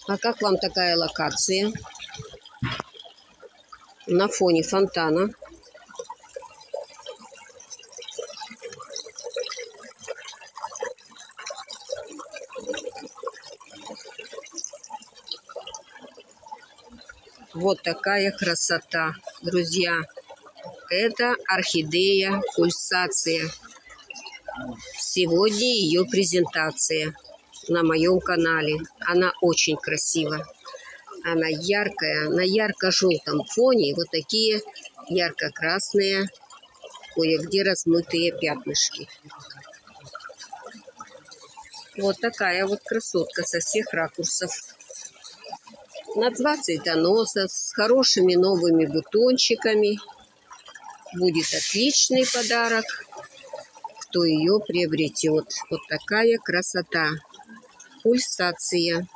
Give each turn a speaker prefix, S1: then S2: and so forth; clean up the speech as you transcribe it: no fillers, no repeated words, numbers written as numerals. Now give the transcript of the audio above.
S1: А как вам такая локация? На фоне фонтана. Вот такая красота, друзья. Это орхидея пульсация. Сегодня ее презентация на моем канале. Она очень красива. Она яркая, на ярко-желтом фоне вот такие ярко-красные, кое-где размытые пятнышки. Вот такая вот красотка со всех ракурсов. На 2 цветоноса, с хорошими новыми бутончиками. Будет отличный подарок, кто ее приобретет. Вот такая красота. Пульсация.